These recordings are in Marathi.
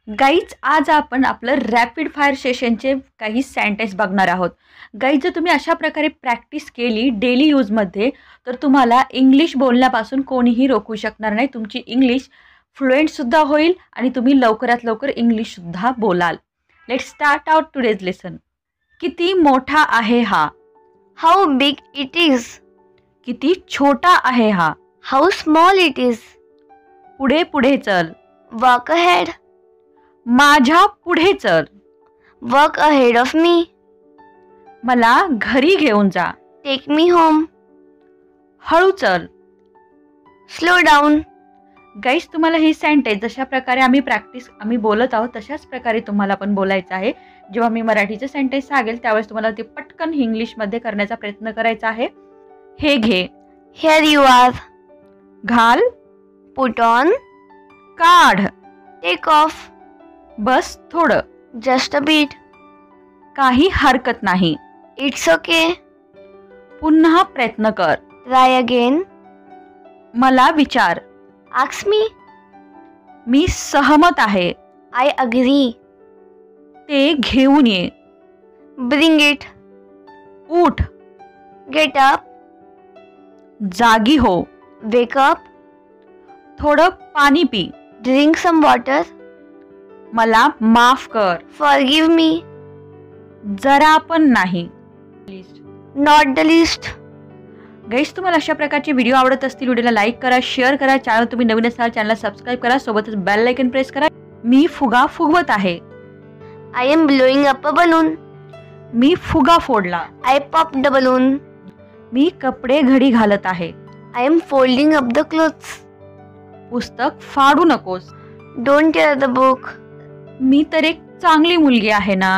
गाईज आज आपण आपलं रॅपिड फायर सेशनचे काही सेंटेन्स बघणार आहोत. गाईज जर तुम्ही अशा प्रकारे प्रॅक्टिस केली डेली यूजमध्ये तर तुम्हाला इंग्लिश बोलण्यापासून कोणीही रोखू शकणार नाही. तुमची इंग्लिश फ्लुएंटसुद्धा होईल आणि तुम्ही लवकरात लवकर इंग्लिशसुद्धा बोलाल. Let's start out today's lesson. किती मोठा आहे हा? How big it is. किती छोटा आहे हा? How small it is. पुढे पुढे चल. Walk ahead. माझ्या पुढे चल. Walk ahead of me. मला घरी घेऊन जा. Take me home. हळू चल. Slow down. गाईज तुम्हाला ही सेंटेन्स जशा प्रकारे आम्ही बोलत आहोत तशाच प्रकारे तुम्हाला पण बोलायचं आहे. जेव्हा मी मराठीचे सेंटेन्स सांगेल त्यावेळेस तुम्हाला ते पटकन इंग्लिशमध्ये करण्याचा प्रयत्न करायचा आहे. हे घे. Here you are. घाल. Put on. काढ. Take off. बस थोडं. Just a bit. काही हरकत नाही. It's okay. पुन्हा प्रयत्न कर. Try again. मला विचार. Ask me. मी सहमत आहे. I agree. ते घेऊन ये. Bring it. उठ. Get up. जागी हो. Wake up. थोडं पाणी पी. Drink some water. मला माफ कर. Forgive me. जरा पण नाही. Not the least. गाईज तुम्हाला अशा प्रकारचे व्हिडिओ आवडत असतील व्हिडिओला लाईक करा, शेअर करा. चॅनल तुम्ही नवीन असाल चॅनलला सबस्क्राईब करा. सोबतच बेल आयकन प्रेस करा. मी फुगा फुगवत आहे. I am blowing up a balloon. मी फुगा फोडला. I popped the balloon. मी कपडे घडी घालत आहे. I am folding up the clothes. पुस्तक फाडू नकोस. Don't tear the book. मी तर एक चांगली मुलगी आहे ना.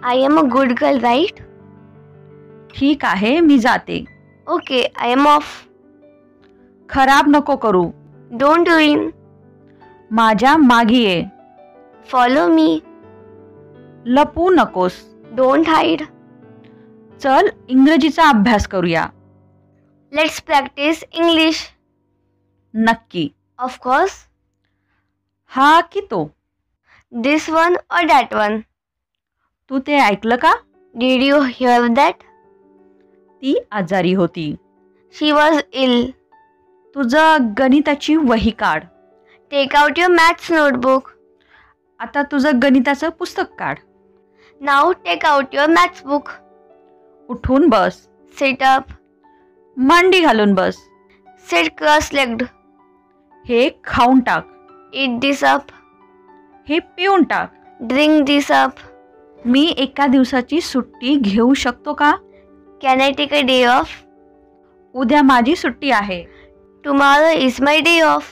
I am a good girl, right? ठीक आहे मी जाते. Okay, I am off. खराब नको करू. Don't ruin. माझ्या मागे ये. Follow me. लपू नकोस. Don't hide. चल इंग्रजीचा अभ्यास करूया. Let's practice English. नक्की. Of course. हा की तो? This one or that one? तू ते ऐकलं का? Did you hear that? ती आजारी होती. She was ill. तुझं गणिताची वही काढ. Take out your maths notebook. आता तुझं गणिताचं पुस्तक काढ. Now take out your maths book. उठून बस. Sit up. मांडी घालून बस. Sit cross-legged. हे खाऊन टाक. Eat this up. हे पिऊन टाक. Drink this up. मी एका दिवसाची सुट्टी घेऊ शकतो का? Can I take a day off? उद्या माझी सुट्टी आहे. Tomorrow is my day off.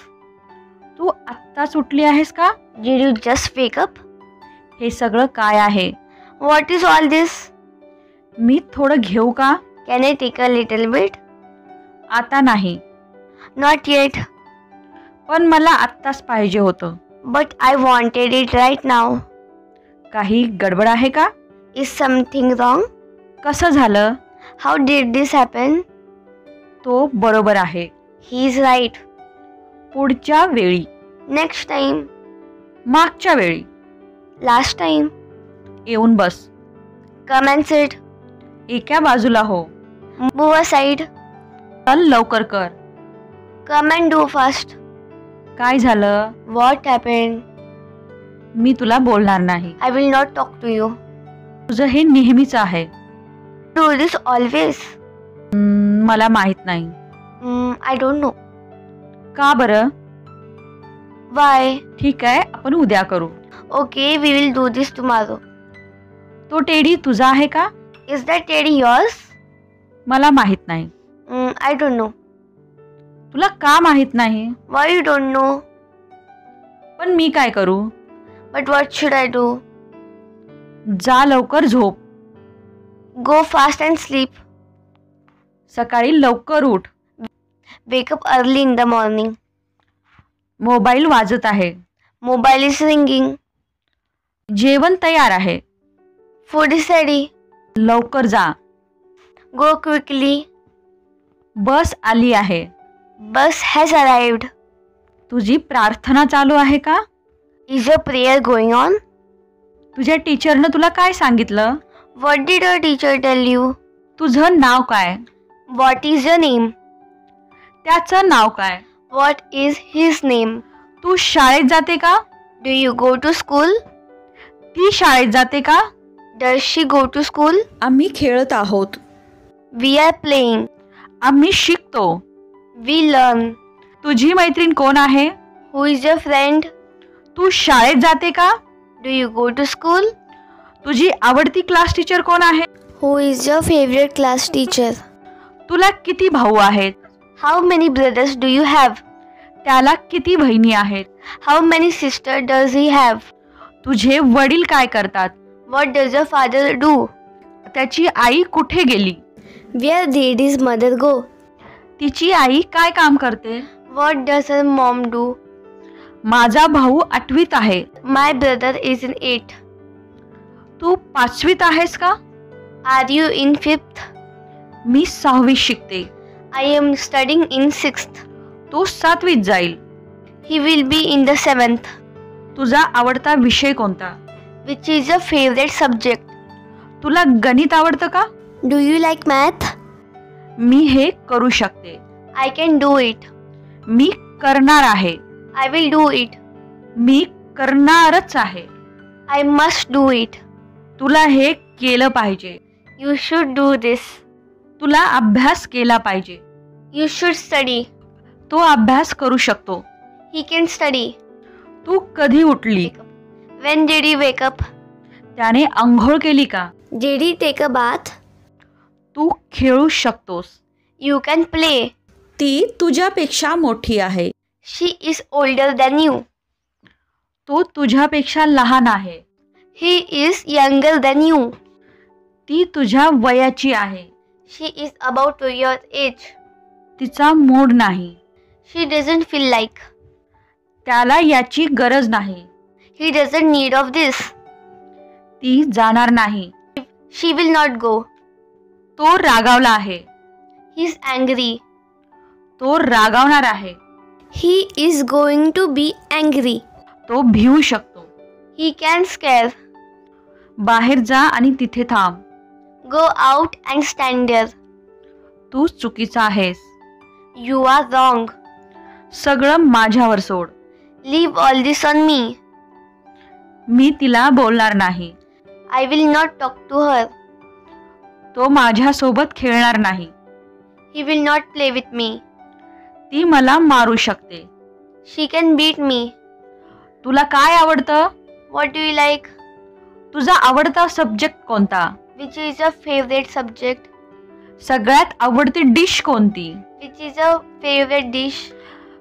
तू आत्ताच उठली आहेस का? Did you just wake up? हे सगळं काय आहे? What is all this? मी थोडं घेऊ का? Can I take a little bit? आता नाही. Not yet. पण मला आत्ताच पाहिजे होतं. But I wanted it right now. काही गडबड आहे का? Is something wrong? कसं झालं? How did this happen? तो बरोबर आहे. He is right. पुढच्या वेळी. Next time. मागच्या वेळी. Last time. येऊन बस. Come and sit. एका बाजूला हो. Move aside. चल लवकर कर. Come and do fast. काय झालं? What happened? मी तुला बोलणार नाही. I will not talk to you. तुझं हे नेहमीच आहे. Do this always. मला माहित नाही. I don't know. का बरं? Why? ठीक आहे आपण उद्या करू. Okay, we will do this tomorrow. तो टेडी तुझा आहे का? Is that teddy yours? मला माहित नाही. I don't know. तुला का माहित नाही? Why you don't know? पण मी काय करू? But what should I do? जा लवकर झोप. Go fast and sleep. सकाळी लवकर उठ. Wake up early in the morning. Mobile वाजत आहे. Mobile is ringing. जेवण तयार आहे. Food is ready. लवकर जा. Go quickly. बस आली आहे. Bus has arrived. तुझी प्रार्थना चालू आहे का? Is a prayer going on? तुझ्या टीचरनं तुला काय सांगितलं? What did your teacher tell you? तुझं नाव काय? What is your name? त्याचं नाव काय? What is his name? तू शाळेत जाते का? Do you go to school? ती शाळेत जाते का? Does she go to school? आम्ही खेळत आहोत. We are playing. आम्ही शिकतो. We learn. तुझी मैत्रीण कोण आहे? Who is your friend? तू शाळेत जाते का? Do you go to school? तुझी आवडती क्लास टीचर कोण आहे? Who is your favorite class teacher? तुला किती भाऊ आहेत? How many brothers do you have? त्याला किती बहिणी आहेत? How many sisters does he have? तुझे वडील काय करतात? What does your father do? त्याची आई कुठे गेली? Where did his mother go? तिची आई काय काम करते? What does her mom do? माझा भाऊ 8वीत आहे. My brother is in 8th. तू 5वीत आहेस का? Are you in 5th? मी 6वीत शिकते. I am studying in 6th. तो 7वीत जाईल. He will be in the 7th. तुझा आवडता विषय कोणता? Which is your favorite subject? तुला गणित आवडतं का? Do you like math? मी हे करू शकते. I can do it. मी करणार आहे. I will do it. मी करणारच आहे. I must do it. तुला हे केलं पाहिजे. You should do this. तुला अभ्यास केला पाहिजे. You should study. तो अभ्यास करू शकतो. He can study. तू कधी उठली? When did he wake up? त्याने अंघोळ केली का? Did he take a bath? तू खेळू शकतोस. You can play. ती तुझ्यापेक्षा मोठी आहे. She is older than you. तो तुझ्यापेक्षा लहान आहे. He is younger than you. ती तुझ्या वयाची आहे. She is about your age. तिचा मूड नाही. She doesn't feel like. त्याला याची गरज नाही. He doesn't need of this. ती जाणार नाही. She will not go. तो रागावला आहे. He is angry. तो रागावणार आहे. He is going to be angry. तो भिवू शकतो. He can scare. बाहेर जा आणि तिथे थांब. Go out and stand there. तू चुकीचा आहेस. You are wrong. सगळं माझ्यावर सोड. Leave all this on me. मी तिला बोलणार नाही. I will not talk to her. तो माझ्यासोबत खेळणार नाही. He will not play with me. ती मला मारू शकते. She can beat me. तुला काय आवडतं? What do you like? तुझा आवडता सब्जेक्ट कोणता? Which is your favorite subject? सगळ्यात आवडती डिश कोणती? Which is your favorite dish?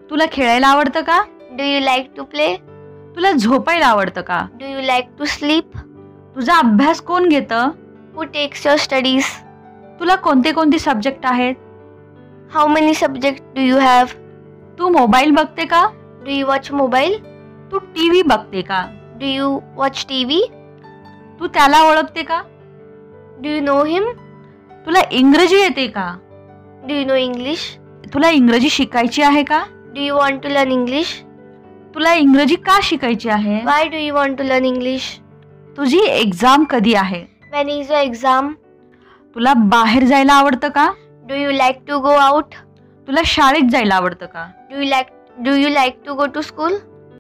तुला खेळायला आवडतं का? Do you like to play? तुला झोपायला आवडतं का? Do you like to sleep? तुझा अभ्यास कोण घेतं? Who takes your studies? तुला कोणते कोणते सब्जेक्ट आहेत? How many subjects do you have? तू मोबाईल बघते का? Do you watch mobile? तू टीव्ही बघते का? Do you watch TV? तू त्याला ओळखते का? Do you know him? तुला इंग्रजी येते का? Do you know English? तुला इंग्रजी शिकायची आहे का? Do you want to learn English? तुला इंग्रजी का शिकायची आहे? Why do you want to learn English? तुझी एक्झाम कधी आहे? When is your exam? तुला बाहेर जायला आवडतं का? Do you like to go out? तुला शाळेत जायला आवडतं का? Do you like to go to school?